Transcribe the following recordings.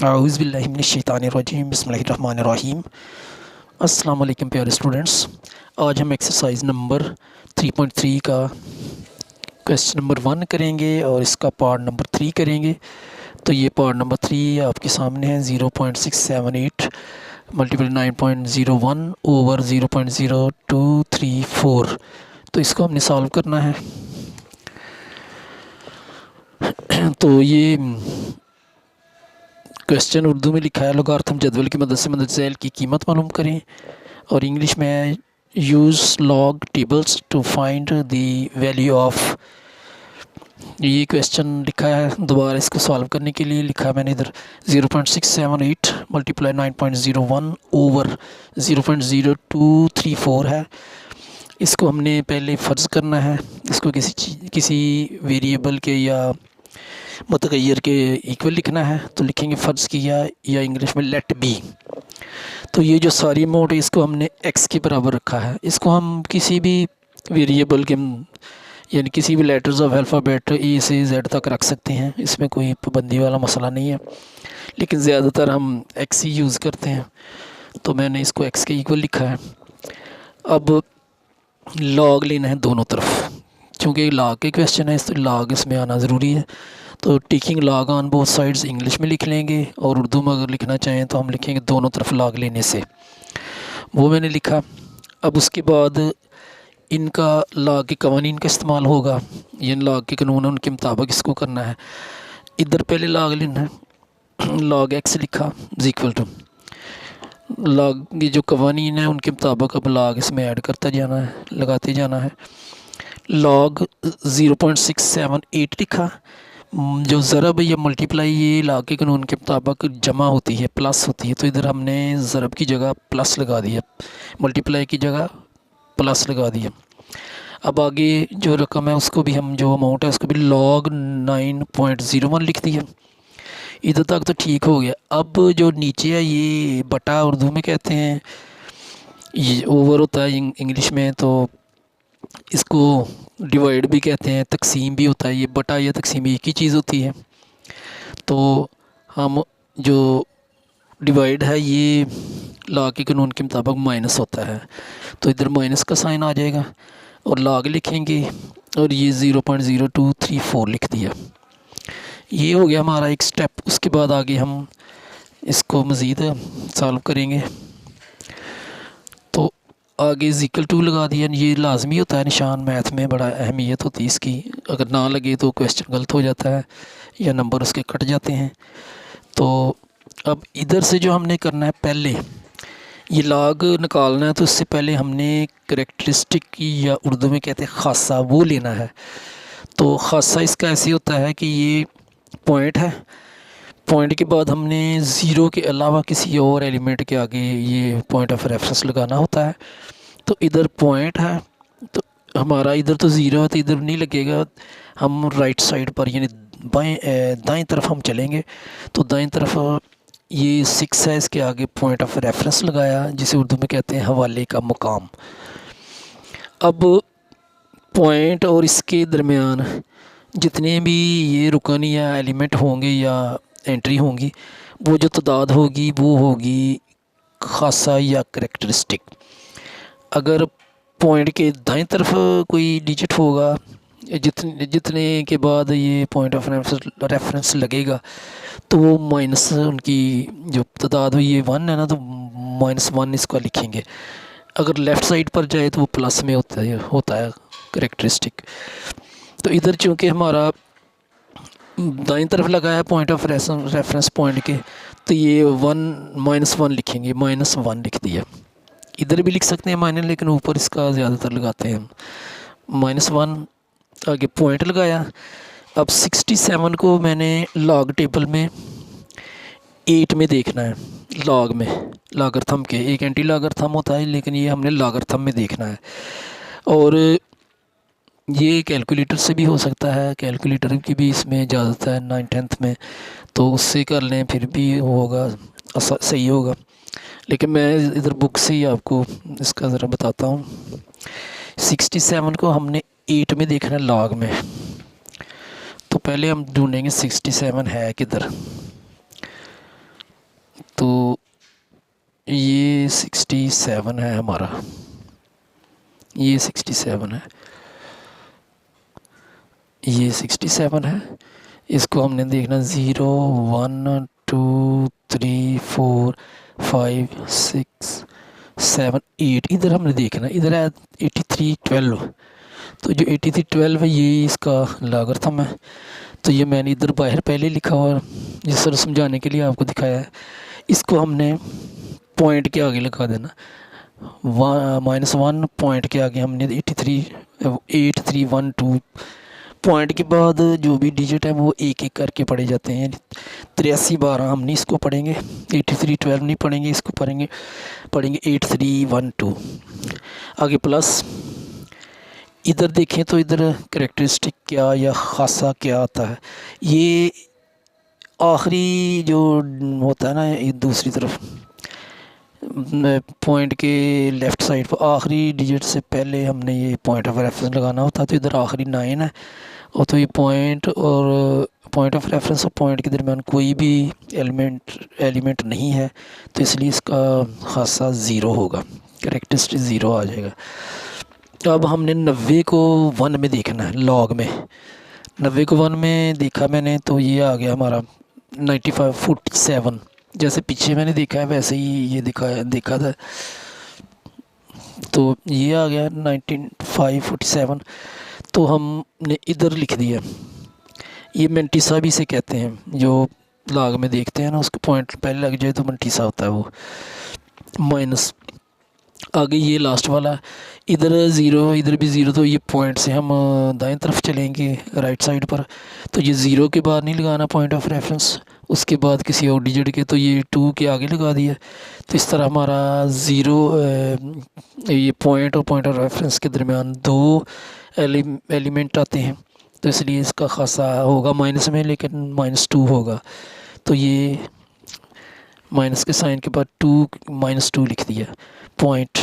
औज़ुबिल्लाहि मिनश्शैतानिर्रजीम बिस्मिल्लाहिर्रहमानिर्रहीम। अस्सलाम वालेकुम प्यारे स्टूडेंट्स। आज हम एक्सरसाइज नंबर 3.3 का क्वेश्चन नंबर 1 करेंगे और इसका पार्ट नंबर 3 करेंगे। तो ये पार्ट नंबर 3 आपके सामने है। 0.678 मल्टीपल 9.01 ओवर 0.0234। तो इसको हमने सॉल्व करना है। तो ये क्वेश्चन उर्दू में लिखा है, लोगारिथम जदवल की मदद से मदद की कीमत मालूम करें, और इंग्लिश में use log tables two find the value of. ये क्वेश्चन लिखा है, दोबारा इसको सॉल्व करने के लिए लिखा है मैंने इधर 0.678 मल्टीप्लाई 9.01 ओवर 0.0234 है। इसको हमने पहले फ़र्ज़ करना है, इसको किसी वेरिएबल के या मुतगय्यर के इक्वल लिखना है। तो लिखेंगे फ़र्ज़ किया, या इंग्लिश में लेट बी। तो ये जो सारी अमाउंट है इसको हमने एक्स के बराबर रखा है। इसको हम किसी भी वेरिएबल के यानी किसी भी लेटर्स ऑफ अल्फ़ाबेट ए से जेड तक रख सकते हैं, इसमें कोई पाबंदी वाला मसला नहीं है, लेकिन ज़्यादातर हम एक्स ही यूज़ करते हैं। तो मैंने इसको एक्स के इक्वल लिखा है। अब लॉग लेना है दोनों तरफ, चूँकि लॉग के क्वेश्चन है तो लॉग इसमें आना ज़रूरी है। तो taking log on both sides English में लिख लेंगे, और उर्दू में अगर लिखना चाहें तो हम लिखेंगे दोनों तरफ लॉग लेने से। वो मैंने लिखा। अब उसके बाद इनका लॉग के कवानीन का इस्तेमाल होगा, ये लॉग के कानून उनके मुताबिक इसको करना है। इधर पहले लॉग लेना है, लॉग एक्स लिखा इज इक्वल टू लॉग, ये जो कवानीन है उनके मुताबिक अब लॉग इसमें ऐड करता जाना है, लगाते जाना है। लॉग 0.678 लिखा। जो ज़रब या मल्टीप्लाई ये लॉग के कानून के मुताबिक जमा होती है, प्लस होती है, तो इधर हमने ज़रब की जगह प्लस लगा दिया, मल्टीप्लाई की जगह प्लस लगा दिया। अब आगे जो रकम है उसको भी हम, जो अमाउंट है उसको भी लॉग 9.01 लिख दिया। इधर तक तो ठीक हो गया। अब जो नीचे है ये बटा उर्दू में कहते हैं, ये ओवर होता है इंग्लिश में, तो इसको डिवाइड भी कहते हैं, तकसीम भी होता है। ये बटा या तकसीम एक ही चीज़ होती है। तो हम जो डिवाइड है ये लॉग के कानून के मुताबिक माइनस होता है, तो इधर माइनस का साइन आ जाएगा और लॉग लिखेंगे, और ये 0.0234 लिख दिया। ये हो गया हमारा एक स्टेप। उसके बाद आगे हम इसको मज़ीद सॉल्व करेंगे। तो आगे इक्वल टू लगा दिया। ये लाजमी होता है, निशान मैथ में बड़ा अहमियत होती है इसकी। अगर ना लगे तो क्वेश्चन गलत हो जाता है या नंबर उसके कट जाते हैं। तो अब इधर से जो हमने करना है, पहले ये लॉग निकालना है, तो उससे पहले हमने करेक्टरिस्टिक या उर्दू में कहते हैं ख़ासा, वो लेना है। तो ख़ासा इसका ऐसे होता है कि ये पॉइंट है, पॉइंट के बाद हमने ज़ीरो के अलावा किसी और एलिमेंट के आगे ये पॉइंट ऑफ रेफरेंस लगाना होता है। तो इधर पॉइंट है, तो हमारा इधर तो ज़ीरो है तो इधर नहीं लगेगा। हम राइट साइड पर यानी दाएं तरफ हम चलेंगे, तो दाएं तरफ ये 6 है, इसके आगे पॉइंट ऑफ रेफरेंस लगाया, जिसे उर्दू में कहते हैं हवाले का मुकाम। अब पॉइंट और इसके दरमियान जितने भी ये रुकन या एलिमेंट होंगे या एंट्री होंगी, वो जो तादाद होगी वो होगी ख़ासा या करेक्टरिस्टिक। अगर पॉइंट के दाएं तरफ कोई डिजिट होगा, जितने के बाद ये पॉइंट ऑफ रेफरेंस लगेगा, तो वो माइनस उनकी जो तादाद हुई है 1 है ना, तो -1 इसका लिखेंगे। अगर लेफ़्ट साइड पर जाए तो वो प्लस में होता है करेक्टरिस्टिक। तो इधर चूँकि हमारा दाईं तरफ लगा है पॉइंट ऑफ रेफरेंस पॉइंट के, तो ये -1 लिखेंगे, -1 लिख दिया। इधर भी लिख सकते हैं माइनस, लेकिन ऊपर इसका ज़्यादातर लगाते हैं हम। -1 आगे पॉइंट लगाया। अब 67 को मैंने लॉग टेबल में 8 में देखना है, लॉग में लॉगरिथम के। एक एंटी लॉगरिथम होता है, लेकिन ये हमने लॉगरिथम में देखना है। और ये कैलकुलेटर से भी हो सकता है, कैलकुलेटर की भी इसमें इजाज़त है 9th में, तो उससे कर लें फिर भी होगा, सही होगा। लेकिन मैं इधर बुक से ही आपको इसका ज़रा बताता हूँ। 67 को हमने 8 में देखना है, लॉग में। तो पहले हम ढूंढेंगे 67 है किधर। 67 है हमारा, ये 67 है, ये 67 है। इसको हमने देखना 0 1 2 3 4 5 6 7 8, इधर हमने देखना, इधर है 83 12। तो जो 83 12 है ये इसका लॉगरिथम है। तो ये मैंने इधर बाहर पहले लिखा हुआ, जिस तरह समझाने के लिए आपको दिखाया है। इसको हमने पॉइंट के आगे लगा देना, -1 पॉइंट के आगे हमने 83 पॉइंट के बाद जो भी डिजिट है वो एक एक करके पढ़े जाते हैं। 83 12 हम नहीं इसको पढ़ेंगे, 83 12 नहीं पढ़ेंगे, इसको पढ़ेंगे 8312। आगे प्लस, इधर देखें तो इधर कैरेक्टरिस्टिक क्या या ख़ासा क्या आता है। ये आखिरी जो होता है ना, ये दूसरी तरफ पॉइंट के लेफ़्ट साइड पर आखिरी डिजिट से पहले हमने ये पॉइंट ऑफ रेफरेंस लगाना होता है। तो इधर आखिरी 9 है, और तो ये पॉइंट और पॉइंट ऑफ रेफरेंस और पॉइंट के दरमियान कोई भी एलिमेंट नहीं है, तो इसलिए इसका खासा ज़ीरो होगा, कैरेक्टरिस्टिक ज़ीरो आ जाएगा। अब हमने 90 को 1 में देखना है, लॉग में 90 को 1 में देखा मैंने, तो ये आ गया हमारा 95 47। जैसे पीछे मैंने देखा है वैसे ही ये देखा था, तो ये आ गया 95 47। तो हमने इधर लिख दिया, ये मंटीसा भी से कहते हैं, जो लॉग में देखते हैं ना, उसको पॉइंट पहले लग जाए तो मंटीसा होता है वो। माइनस, आगे ये लास्ट वाला, इधर 0 इधर भी 0, तो ये पॉइंट से हम दाएं तरफ चलेंगे राइट साइड पर। तो ये 0 के बाद नहीं लगाना पॉइंट ऑफ रेफरेंस, उसके बाद किसी और डिजिट के, तो ये 2 के आगे लगा दिया। तो इस तरह हमारा 0 ये पॉइंट और पॉइंट ऑफ रेफरेंस के दरमियान 2 एलिमेंट आते हैं, तो इसलिए इसका खासा होगा माइनस में, लेकिन -2 होगा। तो ये माइनस के साइन के बाद -2 लिख दिया पॉइंट।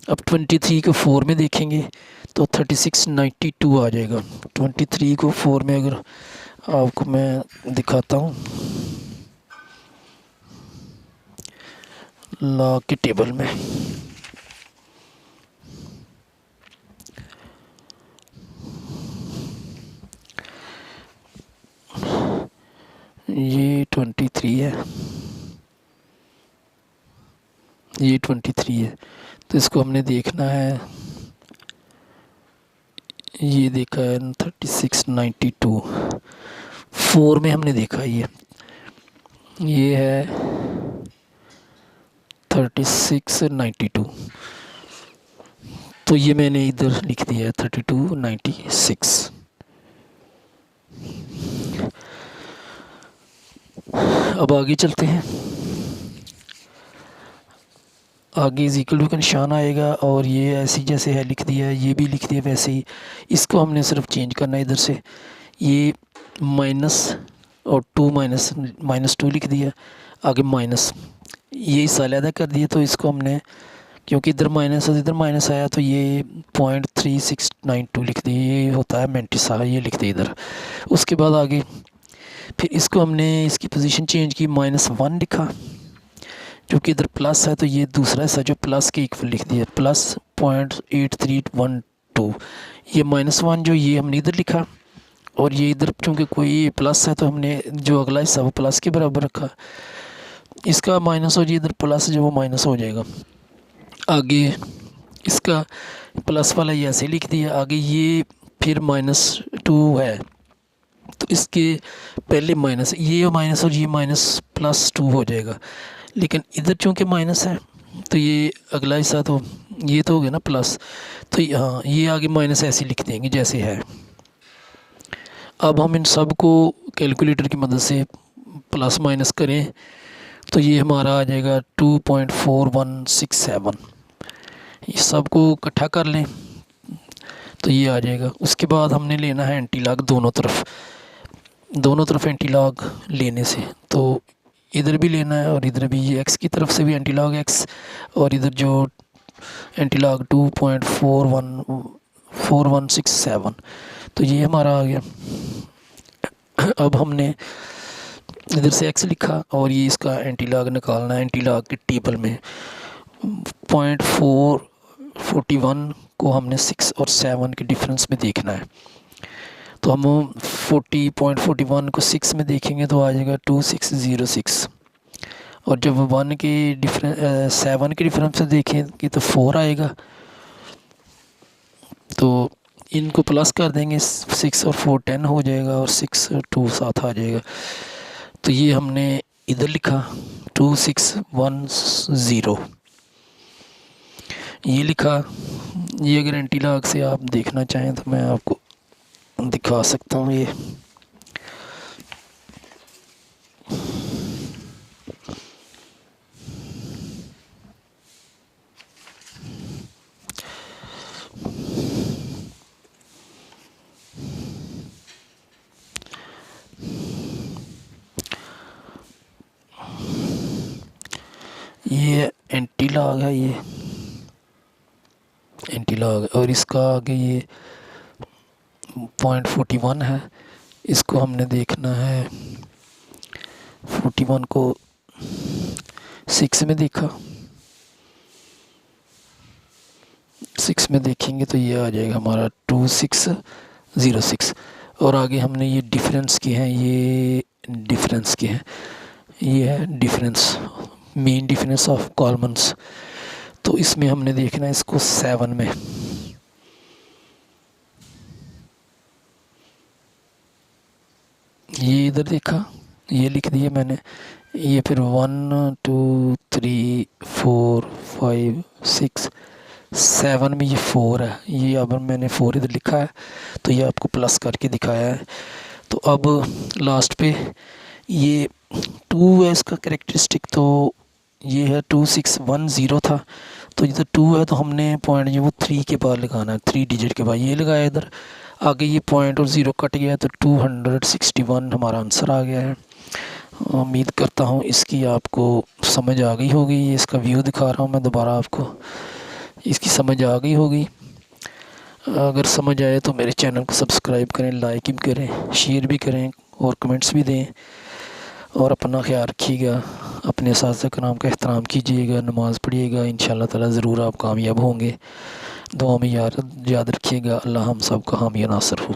अब 23 को 4 में देखेंगे तो 3692 आ जाएगा। 23 को 4 में अगर आपको मैं दिखाता हूँ लॉग के टेबल में, ये 23 है, ये 23 है। तो इसको हमने देखना है, ये देखा है 3692 4 में हमने देखा, ये है 3692। तो ये मैंने इधर लिख दिया है 3296। अब आगे चलते हैं, आगे इक्वल टू का निशान आएगा, और ये ऐसी जैसे है लिख दिया, ये भी लिख दिया वैसे ही। इसको हमने सिर्फ चेंज करना है इधर से, ये माइनस और 2 -2 लिख दिया, आगे माइनस, ये हिस्सा अलग कर दिया। तो इसको हमने, क्योंकि इधर माइनस और इधर माइनस आया, तो ये 0.3692 लिख दिया, ये होता है मेंटिसा, ये लिख दिया इधर। उसके बाद आगे फिर इसको हमने इसकी पोजीशन चेंज की, -1 लिखा, क्योंकि इधर प्लस है तो ये दूसरा हिस्सा जो प्लस के इक्वल लिख दिया, +0.8312। ये -1 जो ये हमने इधर लिखा, और ये इधर क्योंकि कोई प्लस है तो हमने जो अगला हिस्सा वो प्लस के बराबर रखा। इसका माइनस हो जाए, इधर प्लस जो वो माइनस हो जाएगा। आगे इसका प्लस वाला ये ऐसे लिख दिया, आगे ये फिर -2 है, तो इसके पहले माइनस, ये माइनस और ये माइनस +2 हो जाएगा। लेकिन इधर चूँकि माइनस है तो ये अगला हिस्सा तो ये तो हो गया ना प्लस, तो हाँ ये आगे माइनस ऐसे लिख देंगे जैसे है। अब हम इन सब को कैलकुलेटर की मदद से प्लस माइनस करें तो ये हमारा आ जाएगा 2.4167। ये सब को इकट्ठा कर लें तो ये आ जाएगा। उसके बाद हमने लेना है एंटी लॉग दोनों तरफ एंटी लॉग लेने से, तो इधर भी लेना है और इधर भी, ये एक्स की तरफ से भी एंटी लॉग एक्स, और इधर जो एंटी लॉग 2.4167, तो ये हमारा आ गया। अब हमने इधर से एक्स लिखा और ये इसका एंटी लॉग निकालना है एंटी लॉग के टेबल में। 0.441 को हमने 6 और 7 के डिफरेंस में देखना है। तो हम 40.41 को 6 में देखेंगे तो आ जाएगा 2606, और जब 1 के डिफरेंस 7 के डिफरेंस से देखेंगे तो 4 आएगा। तो इनको प्लस कर देंगे, 6 और 4 10 हो जाएगा, और 6 और 2 साथ आ जाएगा। तो ये हमने इधर लिखा 2610, ये लिखा। ये अगर एंटी लॉग से आप देखना चाहें तो मैं आपको दिखा सकता हूँ। ये एंटी लॉग है, ये एंटी लॉग, और इसका आगे ये 0.41 है। इसको हमने देखना है, 41 को 6 में देखा, 6 में देखेंगे तो ये आ जाएगा हमारा 2606। और आगे हमने ये डिफरेंस के हैं, ये डिफरेंस के हैं, ये है difference, main difference of columns. तो इसमें हमने देखना है इसको 7 में। ये इधर देखा, ये लिख दिया मैंने। ये फिर 1 2 3 4 5 6 7 में ये 4 है। ये अब मैंने 4 इधर लिखा है, तो ये आपको प्लस करके दिखाया है। तो अब लास्ट पे ये 2 है इसका कैरेक्टरिस्टिक, तो ये है 2610 था। तो इधर 2 है तो हमने पॉइंट जो वो 3 के बाद लगाना है, 3 डिजिट के बाद ये लगाया इधर। आगे ये पॉइंट और 0 कट गया तो 261 हमारा आंसर आ गया है। उम्मीद करता हूँ इसकी आपको समझ आ गई होगी। ये इसका व्यू दिखा रहा हूँ मैं दोबारा आपको, इसकी समझ आ गई होगी। अगर समझ आए तो मेरे चैनल को सब्सक्राइब करें, लाइक भी करें, शेयर भी करें और कमेंट्स भी दें। और अपना ख्याल रखिएगा, अपने असातिज़ा कराम का एहतराम कीजिएगा, नमाज़ पढ़िएगा। इंशाअल्लाह ताला ज़रूर आप कामयाब होंगे। दुआ में याद रखिएगा। अल्लाह हम सब का हामी नासर हो।